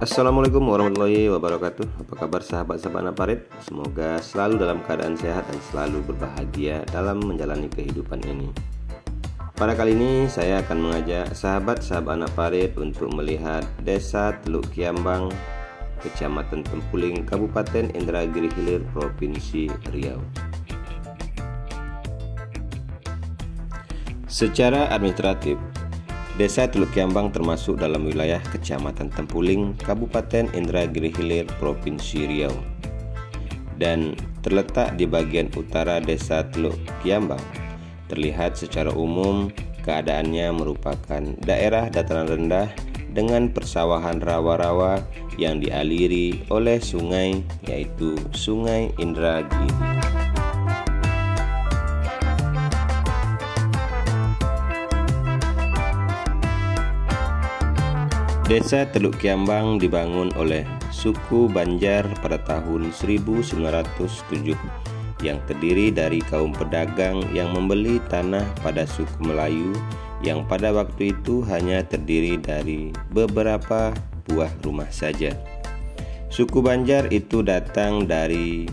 Assalamualaikum warahmatullahi wabarakatuh. Apa kabar sahabat-sahabat anak parit? Semoga selalu dalam keadaan sehat dan selalu berbahagia dalam menjalani kehidupan ini. Pada kali ini saya akan mengajak sahabat-sahabat anak parit untuk melihat Desa Teluk Kiambang, Kecamatan Tempuling, Kabupaten Indragiri Hilir, Provinsi Riau. Secara administratif, Desa Teluk Kiambang termasuk dalam wilayah Kecamatan Tempuling, Kabupaten Indragiri Hilir, Provinsi Riau, dan terletak di bagian utara Desa Teluk Kiambang. Terlihat secara umum keadaannya merupakan daerah dataran rendah dengan persawahan rawa-rawa yang dialiri oleh sungai, yaitu Sungai Indragiri. Desa Teluk Kiambang dibangun oleh suku Banjar pada tahun 1907 yang terdiri dari kaum pedagang yang membeli tanah pada suku Melayu yang pada waktu itu hanya terdiri dari beberapa buah rumah saja. Suku Banjar itu datang dari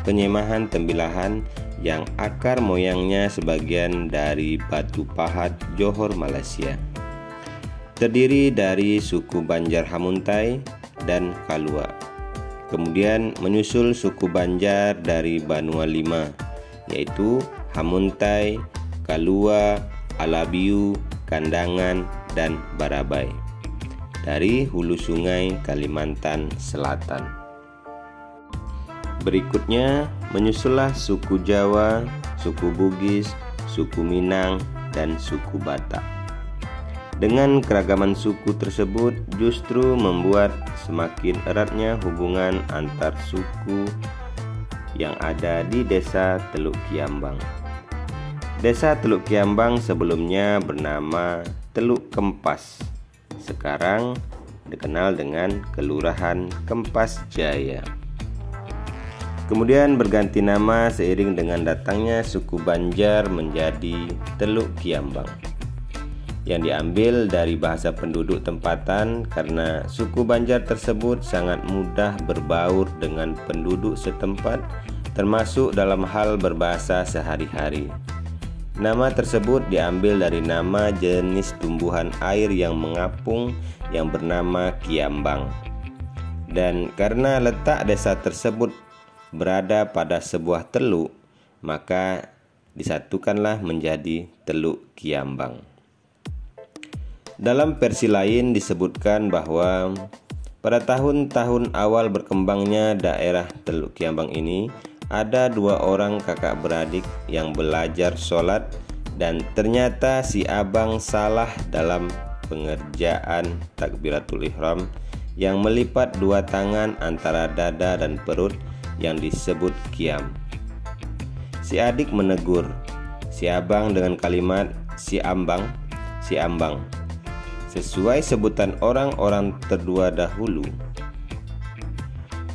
penyemahan tembilahan yang akar moyangnya sebagian dari batu pahat Johor, Malaysia. Terdiri dari suku Banjar Hamuntai dan Kalua. Kemudian menyusul suku Banjar dari Banua Lima, yaitu Hamuntai, Kalua, Alabiu, Kandangan, dan Barabai dari hulu sungai Kalimantan Selatan. Berikutnya menyusullah suku Jawa, suku Bugis, suku Minang, dan suku Batak. Dengan keragaman suku tersebut justru membuat semakin eratnya hubungan antar suku yang ada di Desa Teluk Kiambang. Desa Teluk Kiambang sebelumnya bernama Teluk Kempas, sekarang dikenal dengan Kelurahan Kempas Jaya. Kemudian berganti nama seiring dengan datangnya suku Banjar menjadi Teluk Kiambang, yang diambil dari bahasa penduduk tempatan karena suku Banjar tersebut sangat mudah berbaur dengan penduduk setempat, termasuk dalam hal berbahasa sehari-hari. Nama tersebut diambil dari nama jenis tumbuhan air yang mengapung yang bernama kiambang. Dan karena letak desa tersebut berada pada sebuah teluk, maka disatukanlah menjadi Teluk Kiambang. Dalam versi lain disebutkan bahwa pada tahun-tahun awal berkembangnya daerah Teluk Kiambang ini ada dua orang kakak beradik yang belajar sholat, dan ternyata si abang salah dalam pengerjaan takbiratul ihram yang melipat dua tangan antara dada dan perut yang disebut kiam. Si adik menegur si abang dengan kalimat si ambang, sesuai sebutan orang-orang terdua dahulu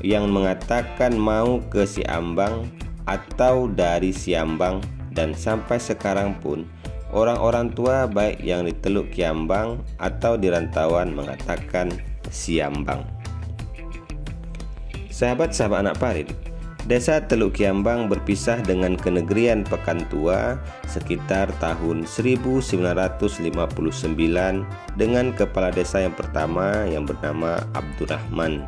yang mengatakan mau ke si ambang atau dari si ambang, dan sampai sekarang pun orang-orang tua baik yang di Teluk Kiambang atau di rantauan mengatakan si ambang. Sahabat-sahabat anak parit, Desa Teluk Kiambang berpisah dengan kenegrian Pekantua sekitar tahun 1959 dengan kepala desa yang pertama yang bernama Abdurrahman,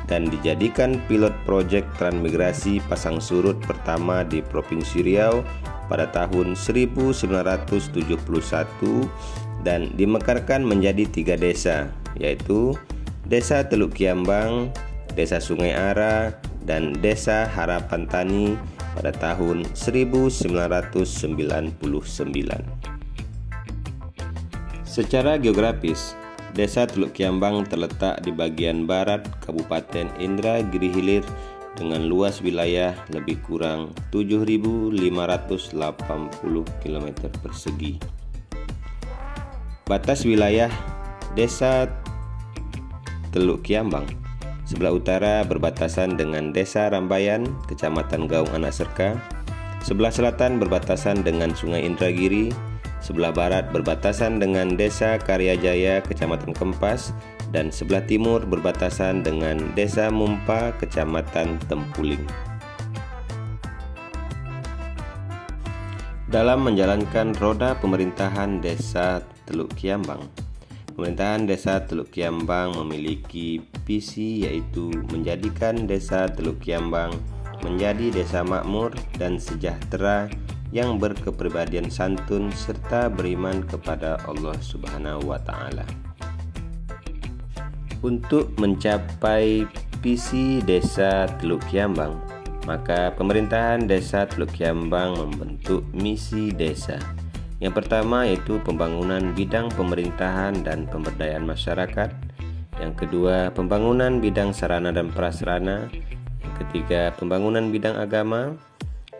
dan dijadikan pilot proyek transmigrasi pasang surut pertama di Provinsi Riau pada tahun 1971 dan dimekarkan menjadi 3 desa, yaitu Desa Teluk Kiambang, Desa Sungai Ara, dan Desa Harapan Tani pada tahun 1999. Secara geografis, Desa Teluk Kiambang terletak di bagian barat Kabupaten Indragiri Hilir dengan luas wilayah lebih kurang 7.580 km persegi. Batas wilayah Desa Teluk Kiambang: sebelah utara berbatasan dengan Desa Rambayan, Kecamatan Gaung Anak Serka. Sebelah selatan berbatasan dengan Sungai Indragiri. Sebelah barat berbatasan dengan Desa Karyajaya, Kecamatan Kempas. dan sebelah timur berbatasan dengan Desa Mumpa, Kecamatan Tempuling. Dalam menjalankan roda pemerintahan Desa Teluk Kiambang, pemerintahan Desa Teluk Kiambang memiliki visi, yaitu menjadikan Desa Teluk Kiambang menjadi desa makmur dan sejahtera yang berkepribadian santun serta beriman kepada Allah Subhanahu wa Ta'ala. Untuk mencapai visi Desa Teluk Kiambang, maka pemerintahan Desa Teluk Kiambang membentuk misi desa. Yang pertama yaitu pembangunan bidang pemerintahan dan pemberdayaan masyarakat. Yang kedua, pembangunan bidang sarana dan prasarana. Yang ketiga, pembangunan bidang agama.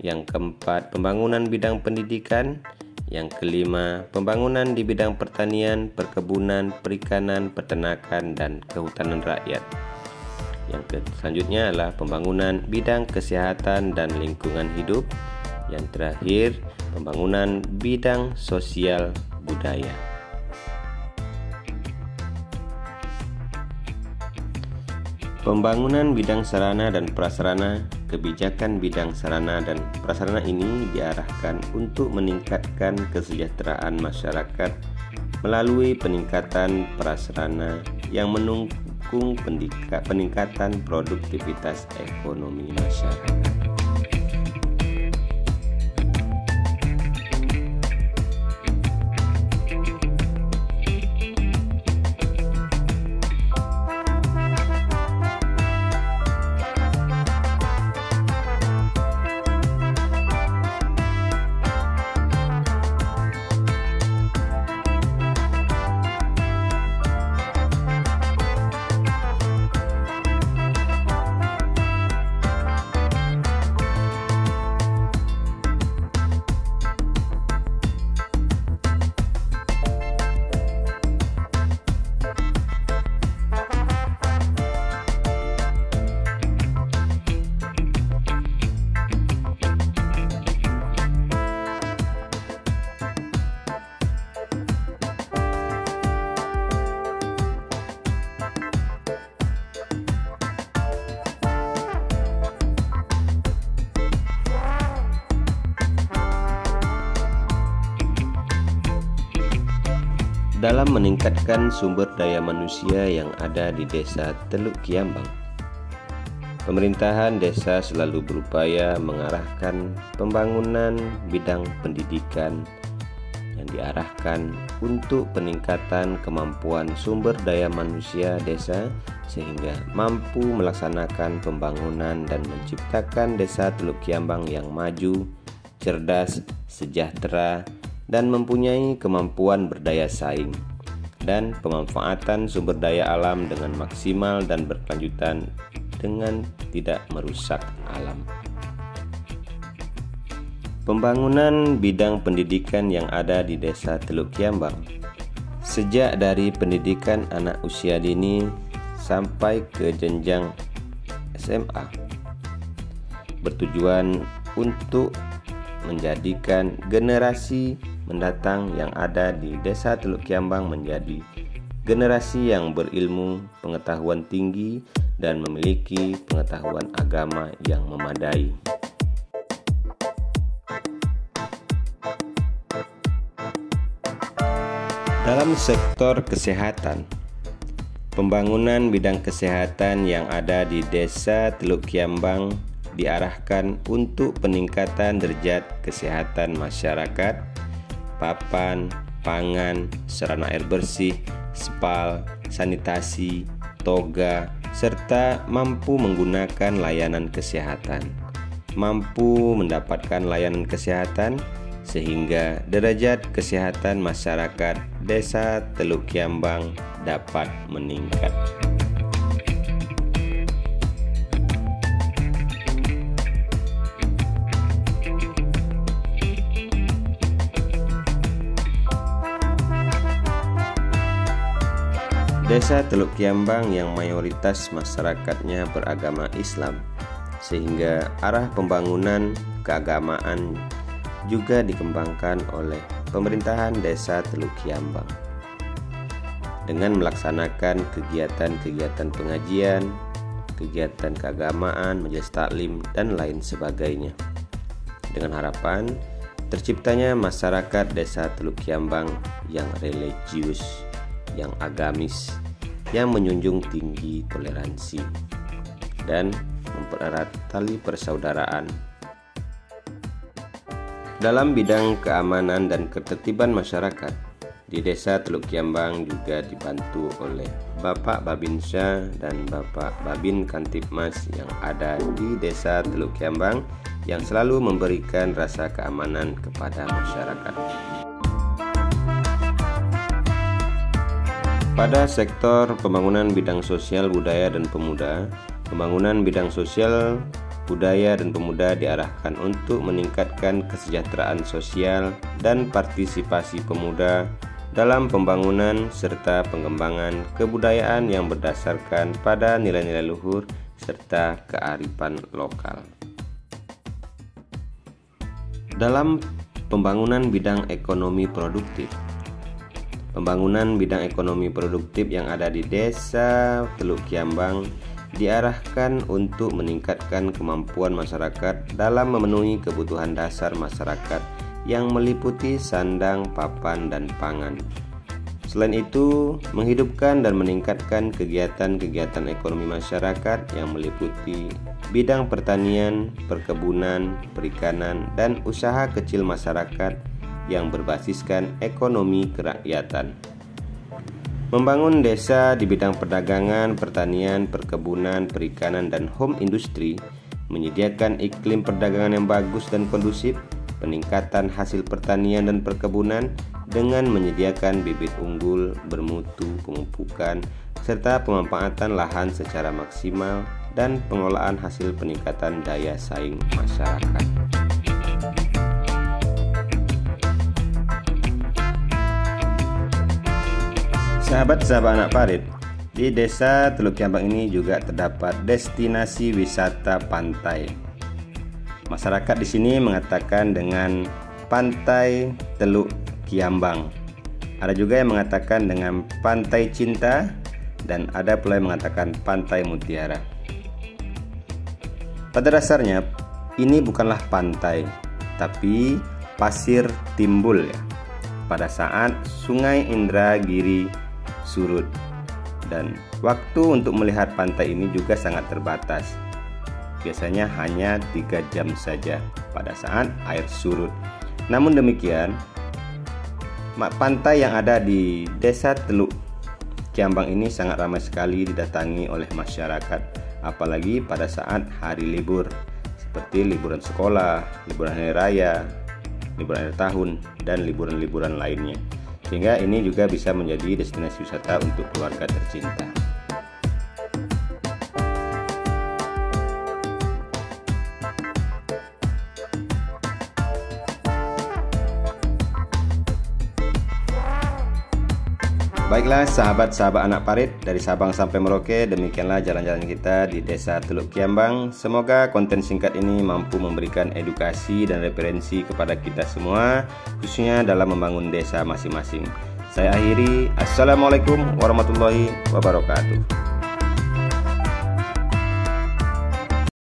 Yang keempat, pembangunan bidang pendidikan. Yang kelima, pembangunan di bidang pertanian, perkebunan, perikanan, peternakan, dan kehutanan rakyat. Yang selanjutnya adalah pembangunan bidang kesehatan dan lingkungan hidup. Yang terakhir, pembangunan bidang sosial budaya. Pembangunan bidang sarana dan prasarana. Kebijakan bidang sarana dan prasarana ini diarahkan untuk meningkatkan kesejahteraan masyarakat melalui peningkatan prasarana yang mendukung peningkatan produktivitas ekonomi masyarakat. Dalam meningkatkan sumber daya manusia yang ada di Desa Teluk Kiambang, pemerintahan desa selalu berupaya mengarahkan pembangunan bidang pendidikan yang diarahkan untuk peningkatan kemampuan sumber daya manusia desa sehingga mampu melaksanakan pembangunan dan menciptakan Desa Teluk Kiambang yang maju, cerdas, sejahtera, dan mempunyai kemampuan berdaya saing dan pemanfaatan sumber daya alam dengan maksimal dan berkelanjutan dengan tidak merusak alam. Pembangunan bidang pendidikan yang ada di Desa Teluk Kiambang, sejak dari pendidikan anak usia dini sampai ke jenjang SMA, bertujuan untuk menjadikan generasi mendatang yang ada di Desa Teluk Kiambang menjadi generasi yang berilmu, pengetahuan tinggi, dan memiliki pengetahuan agama yang memadai. Dalam sektor kesehatan, pembangunan bidang kesehatan yang ada di Desa Teluk Kiambang diarahkan untuk peningkatan derajat kesehatan masyarakat, papan, pangan, sarana air bersih, spal, sanitasi, toga, serta mampu menggunakan layanan kesehatan, mampu mendapatkan layanan kesehatan sehingga derajat kesehatan masyarakat Desa Teluk Kiambang dapat meningkat. Desa Teluk Kiambang yang mayoritas masyarakatnya beragama Islam, sehingga arah pembangunan keagamaan juga dikembangkan oleh pemerintahan Desa Teluk Kiambang. dengan melaksanakan kegiatan-kegiatan pengajian, kegiatan keagamaan, majelis taklim, dan lain sebagainya. Dengan harapan terciptanya masyarakat Desa Teluk Kiambang yang religius, yang agamis, yang menjunjung tinggi toleransi dan mempererat tali persaudaraan. Dalam bidang keamanan dan ketertiban masyarakat, di Desa Teluk Kiambang juga dibantu oleh Bapak Babinsa dan Bapak Babin Kantipmas yang ada di Desa Teluk Kiambang yang selalu memberikan rasa keamanan kepada masyarakat. Pada sektor pembangunan bidang sosial, budaya, dan pemuda, pembangunan bidang sosial, budaya, dan pemuda diarahkan untuk meningkatkan kesejahteraan sosial dan partisipasi pemuda dalam pembangunan serta pengembangan kebudayaan yang berdasarkan pada nilai-nilai luhur serta kearifan lokal. Dalam pembangunan bidang ekonomi produktif, pembangunan bidang ekonomi produktif yang ada di Desa Teluk Kiambang diarahkan untuk meningkatkan kemampuan masyarakat dalam memenuhi kebutuhan dasar masyarakat yang meliputi sandang, papan, dan pangan. Selain itu, menghidupkan dan meningkatkan kegiatan-kegiatan ekonomi masyarakat yang meliputi bidang pertanian, perkebunan, perikanan, dan usaha kecil masyarakat yang berbasiskan ekonomi kerakyatan. Membangun desa di bidang perdagangan, pertanian, perkebunan, perikanan, dan home industry, menyediakan iklim perdagangan yang bagus dan kondusif, peningkatan hasil pertanian dan perkebunan dengan menyediakan bibit unggul, bermutu, pemupukan, serta pemanfaatan lahan secara maksimal dan pengelolaan hasil peningkatan daya saing masyarakat. Sahabat-sahabat anak parit, di Desa Teluk Kiambang ini juga terdapat destinasi wisata pantai. Masyarakat di sini mengatakan dengan Pantai Teluk Kiambang. Ada juga yang mengatakan dengan Pantai Cinta, dan ada pula yang mengatakan Pantai Mutiara. Pada dasarnya ini bukanlah pantai, tapi pasir timbul ya, pada saat Sungai Indragiri surut, dan waktu untuk melihat pantai ini juga sangat terbatas. Biasanya hanya 3 jam saja pada saat air surut. Namun demikian, pantai yang ada di Desa Teluk Kiambang ini sangat ramai sekali didatangi oleh masyarakat, apalagi pada saat hari libur seperti liburan sekolah, liburan hari raya, liburan akhir tahun, dan liburan-liburan lainnya. Sehingga ini juga bisa menjadi destinasi wisata untuk keluarga tercinta. Baiklah sahabat-sahabat anak parit, dari Sabang sampai Merauke, demikianlah jalan-jalan kita di Desa Teluk Kiambang. Semoga konten singkat ini mampu memberikan edukasi dan referensi kepada kita semua, khususnya dalam membangun desa masing-masing. Saya akhiri, Assalamualaikum warahmatullahi wabarakatuh.